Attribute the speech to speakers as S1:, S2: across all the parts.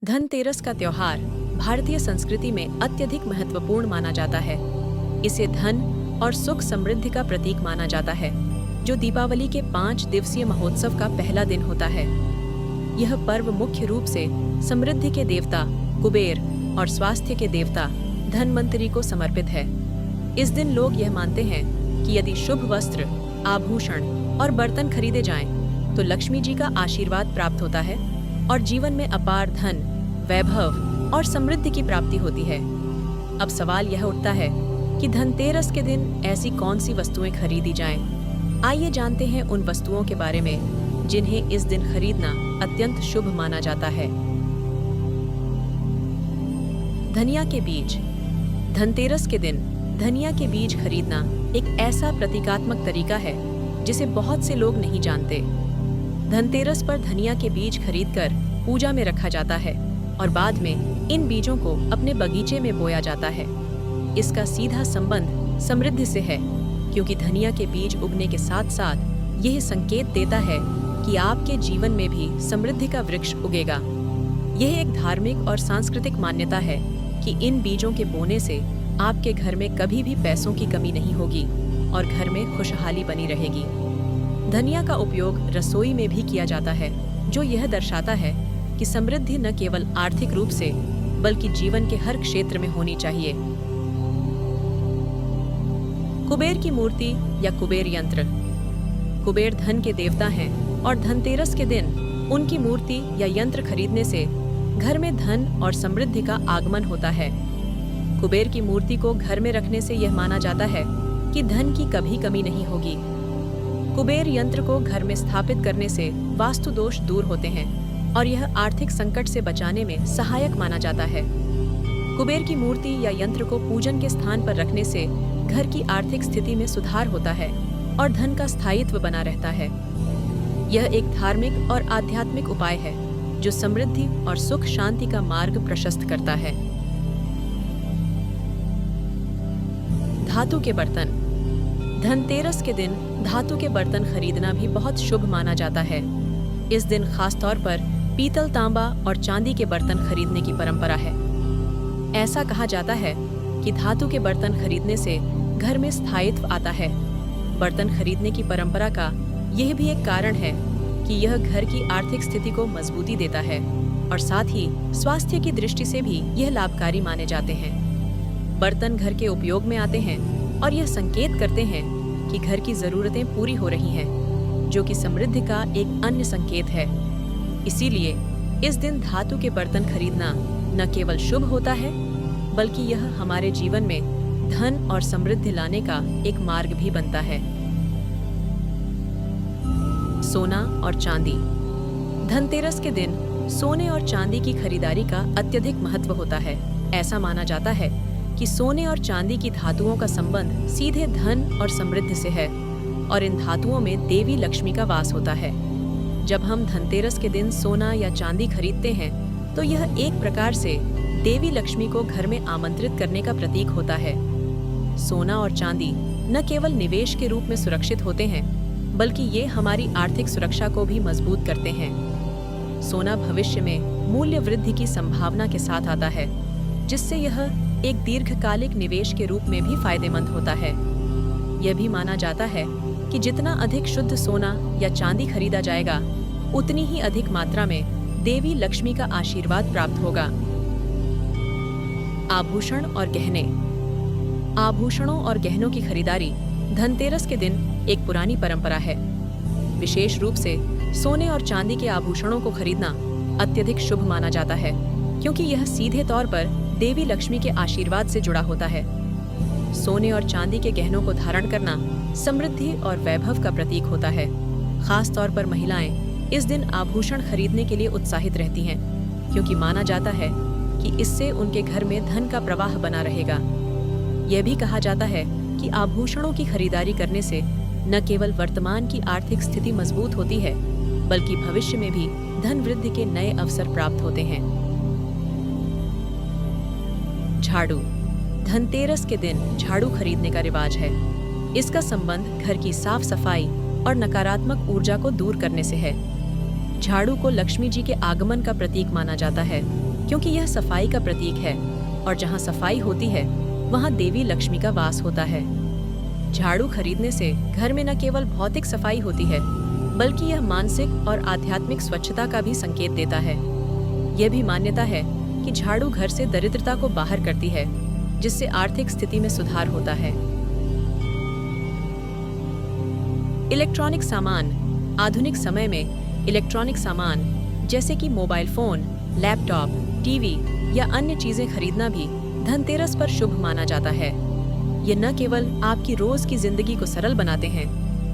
S1: धनतेरस का त्योहार भारतीय संस्कृति में अत्यधिक महत्वपूर्ण माना जाता है। इसे धन और सुख समृद्धि का प्रतीक माना जाता है, जो दीपावली के 5 दिवसीय महोत्सव का पहला दिन होता है। यह पर्व मुख्य रूप से समृद्धि के देवता कुबेर और स्वास्थ्य के देवता धनवंतरी को समर्पित है। इस दिन लोग यह मानते हैं कि यदि शुभ वस्त्र, आभूषण और बर्तन खरीदे जाएं, तो लक्ष्मी जी का आशीर्वाद प्राप्त होता है और जीवन में अपार धन, वैभव और समृद्धि की प्राप्ति होती है। अब सवाल यह उठता है कि धनतेरस के दिन ऐसी कौन सी वस्तुएं खरीदी जाएं? आइए जानते हैं उन वस्तुओं के बारे में जिन्हें इस दिन खरीदना अत्यंत शुभ माना जाता है। धनिया के बीज। धनतेरस के दिन धनिया के बीज खरीदना एक ऐसा प्रतीकात्मक तरीका है जिसे बहुत से लोग नहीं जानते। धनतेरस पर धनिया के बीज खरीदकर पूजा में रखा जाता है और बाद में इन बीजों को अपने बगीचे में बोया जाता है। इसका सीधा संबंध समृद्धि से है, क्योंकि धनिया के बीज उगने के साथ साथ यह संकेत देता है कि आपके जीवन में भी समृद्धि का वृक्ष उगेगा। यह एक धार्मिक और सांस्कृतिक मान्यता है कि इन बीजों के बोने से आपके घर में कभी भी पैसों की कमी नहीं होगी और घर में खुशहाली बनी रहेगी। धनिया का उपयोग रसोई में भी किया जाता है, जो यह दर्शाता है कि समृद्धि न केवल आर्थिक रूप से बल्कि जीवन के हर क्षेत्र में होनी चाहिए। कुबेर की मूर्ति या कुबेर यंत्र। कुबेर धन के देवता हैं और धनतेरस के दिन उनकी मूर्ति या यंत्र खरीदने से घर में धन और समृद्धि का आगमन होता है। कुबेर की मूर्ति को घर में रखने से यह माना जाता है कि धन की कभी कमी नहीं होगी। कुबेर यंत्र को घर में स्थापित करने से वास्तु दोष दूर होते हैं और यह आर्थिक संकट से बचाने में सहायक माना जाता है। कुबेर की मूर्ति या यंत्र को पूजन के स्थान पर रखने से घर की आर्थिक स्थिति में सुधार होता है और धन का स्थायित्व बना रहता है। यह एक धार्मिक और आध्यात्मिक उपाय है जो समृद्धि और सुख शांति का मार्ग प्रशस्त करता है। धातु के बर्तन। धनतेरस के दिन धातु के बर्तन खरीदना भी बहुत शुभ माना जाता है। इस दिन खास तौर पर पीतल, तांबा और चांदी के बर्तन खरीदने की परंपरा है। ऐसा कहा जाता है कि धातु के बर्तन खरीदने से घर में स्थायित्व आता है। बर्तन खरीदने की परंपरा का यह भी एक कारण है कि यह घर की आर्थिक स्थिति को मजबूती देता है और साथ ही स्वास्थ्य की दृष्टि से भी यह लाभकारी माने जाते हैं। बर्तन घर के उपयोग में आते हैं और यह संकेत करते हैं कि घर की जरूरतें पूरी हो रही हैं, जो कि समृद्धि का एक अन्य संकेत है। इसीलिए इस दिन धातु के बर्तन खरीदना न केवल शुभ होता है, बल्कि यह हमारे जीवन में धन और समृद्धि लाने का एक मार्ग भी बनता है। सोना और चांदी। धनतेरस के दिन सोने और चांदी की खरीदारी का अत्यधिक महत्व होता है। ऐसा माना जाता है कि सोने और चांदी की धातुओं का संबंध सीधे धन और समृद्धि से है और इन धातुओं में देवी लक्ष्मी का वास होता है। जब हम धनतेरस के दिन सोना या चांदी खरीदते हैं, तो यह एक प्रकार से देवी लक्ष्मी को घर में आमंत्रित करने का प्रतीक होता है। सोना और चांदी न केवल निवेश के रूप में सुरक्षित होते हैं, बल्कि ये हमारी आर्थिक सुरक्षा को भी मजबूत करते हैं। सोना भविष्य में मूल्य वृद्धि की संभावना के साथ आता है, जिससे यह एक दीर्घकालिक निवेश के रूप में भी फायदेमंद होता है। यह भी माना जाता है कि जितना अधिक शुद्ध सोना या चांदी खरीदा जाएगा, उतनी ही अधिक मात्रा में देवी लक्ष्मी का आशीर्वाद प्राप्त होगा। आभूषण और गहने। आभूषणों और गहनों की खरीदारी धनतेरस के दिन एक पुरानी परंपरा है। विशेष रूप से सोने और चांदी के आभूषणों को खरीदना अत्यधिक शुभ माना जाता है, क्योंकि यह सीधे तौर पर देवी लक्ष्मी के आशीर्वाद से जुड़ा होता है। सोने और चांदी के गहनों को धारण करना समृद्धि और वैभव का प्रतीक होता है। खास तौर पर महिलाएं इस दिन आभूषण खरीदने के लिए उत्साहित रहती हैं, क्योंकि माना जाता है कि इससे उनके घर में धन का प्रवाह बना रहेगा। यह भी कहा जाता है कि आभूषणों की खरीदारी करने से न केवल वर्तमान की आर्थिक स्थिति मजबूत होती है, बल्कि भविष्य में भी धन वृद्धि के नए अवसर प्राप्त होते हैं। झाड़ू। धनतेरस के दिन झाड़ू खरीदने का रिवाज है। इसका संबंध घर की साफ सफाई और नकारात्मक ऊर्जा को दूर करने से है। झाड़ू को लक्ष्मी जी के आगमन का प्रतीक माना जाता है। क्योंकि यह सफाई का प्रतीक है और जहाँ सफाई होती है वहाँ देवी लक्ष्मी का वास होता है। झाड़ू खरीदने से घर में न केवल भौतिक सफाई होती है बल्कि यह मानसिक और आध्यात्मिक स्वच्छता का भी संकेत देता है। यह भी मान्यता है कि झाड़ू घर से दरिद्रता को बाहर करती है, जिससे आर्थिक स्थिति में सुधार होता है। इलेक्ट्रॉनिक सामान। आधुनिक समय में इलेक्ट्रॉनिक सामान जैसे कि मोबाइल फोन, लैपटॉप, टीवी या अन्य चीजें खरीदना भी धनतेरस पर शुभ माना जाता है। ये न केवल आपकी रोज की जिंदगी को सरल बनाते हैं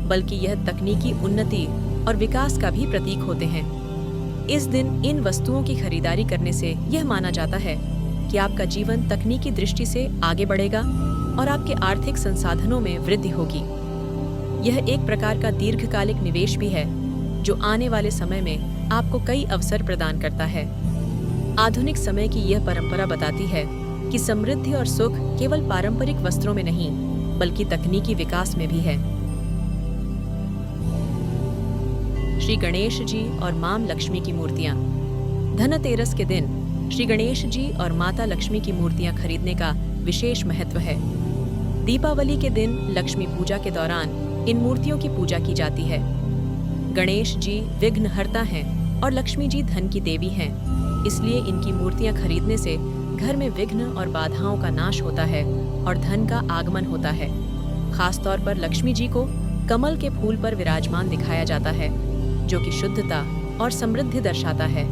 S1: बल्कि यह तकनीकी उन्नति और विकास का भी प्रतीक होते हैं। इस दिन इन वस्तुओं की खरीदारी करने से यह माना जाता है कि आपका जीवन तकनीकी दृष्टि से आगे बढ़ेगा और आपके आर्थिक संसाधनों में वृद्धि होगी। यह एक प्रकार का दीर्घकालिक निवेश भी है जो आने वाले समय में आपको कई अवसर प्रदान करता है। आधुनिक समय की यह परंपरा बताती है कि समृद्धि और सुख केवल पारंपरिक वस्त्रों में नहीं बल्कि तकनीकी विकास में भी है। श्री गणेश जी और मां लक्ष्मी की मूर्तियां। धनतेरस के दिन श्री गणेश जी और माता लक्ष्मी की मूर्तियां खरीदने का विशेष महत्व है। दीपावली के दिन लक्ष्मी पूजा के दौरान इन मूर्तियों की पूजा की जाती है। गणेश जी विघ्नहर्ता हैं और लक्ष्मी जी धन की देवी हैं, इसलिए इनकी मूर्तियां खरीदने से घर में विघ्न और बाधाओं का नाश होता है और धन का आगमन होता है। खासतौर पर लक्ष्मी जी को कमल के फूल पर विराजमान दिखाया जाता है, जो कि शुद्धता और समृद्धि दर्शाता है।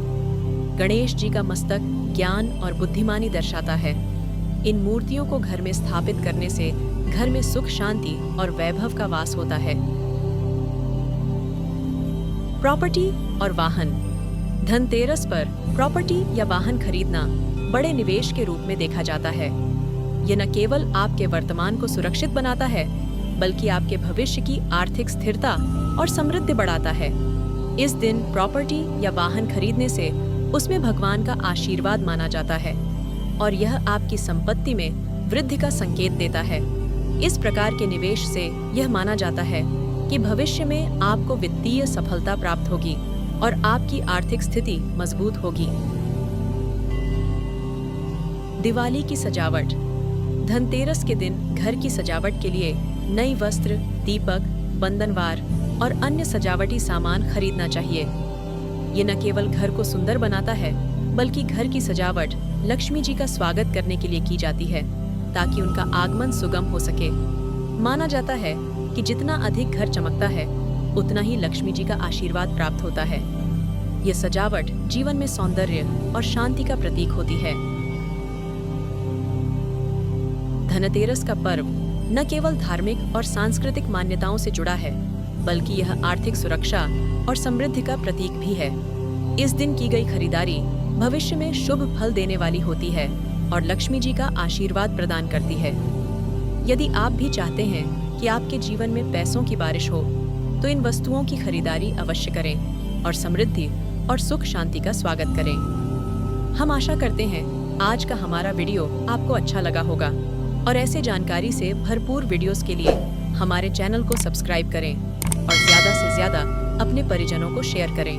S1: गणेश जी का मस्तक ज्ञान और बुद्धिमानी दर्शाता है। इन मूर्तियों को घर में स्थापित करने से घर में सुख, शांति और वैभव का वास होता है। प्रॉपर्टी और वाहन। धनतेरस पर प्रॉपर्टी या वाहन खरीदना बड़े निवेश के रूप में देखा जाता है। यह न केवल आपके वर्तमान को सुरक्षित बनाता है बल्कि आपके भविष्य की आर्थिक स्थिरता और समृद्धि बढ़ाता है। इस दिन प्रॉपर्टी या वाहन खरीदने से उसमें भगवान का आशीर्वाद माना जाता है और यह आपकी संपत्ति में वृद्धि का संकेत देता है। इस प्रकार के निवेश से यह माना जाता है कि भविष्य में आपको वित्तीय सफलता प्राप्त होगी और आपकी आर्थिक स्थिति मजबूत होगी। दिवाली की सजावट। धनतेरस के दिन घर की सजावट के लिए नई वस्त्र, दीपक, बंधनवार और अन्य सजावटी सामान खरीदना चाहिए। ये न केवल घर को सुंदर बनाता है बल्कि घर की सजावट लक्ष्मी जी का स्वागत करने के लिए की जाती है ताकि उनका आगमन सुगम हो सके। माना जाता है कि जितना अधिक घर चमकता है उतना ही लक्ष्मी जी का आशीर्वाद प्राप्त होता है। ये सजावट जीवन में सौंदर्य और शांति का प्रतीक होती है। धनतेरस का पर्व न केवल धार्मिक और सांस्कृतिक मान्यताओं से जुड़ा है बल्कि यह आर्थिक सुरक्षा और समृद्धि का प्रतीक भी है। इस दिन की गई खरीदारी भविष्य में शुभ फल देने वाली होती है और लक्ष्मी जी का आशीर्वाद प्रदान करती है। यदि आप भी चाहते हैं कि आपके जीवन में पैसों की बारिश हो तो इन वस्तुओं की खरीदारी अवश्य करें और समृद्धि और सुख शांति का स्वागत करें। हम आशा करते हैं आज का हमारा वीडियो आपको अच्छा लगा होगा और ऐसे जानकारी से भरपूर वीडियोस के लिए हमारे चैनल को सब्सक्राइब करें और ज़्यादा से ज़्यादा अपने परिजनों को शेयर करें।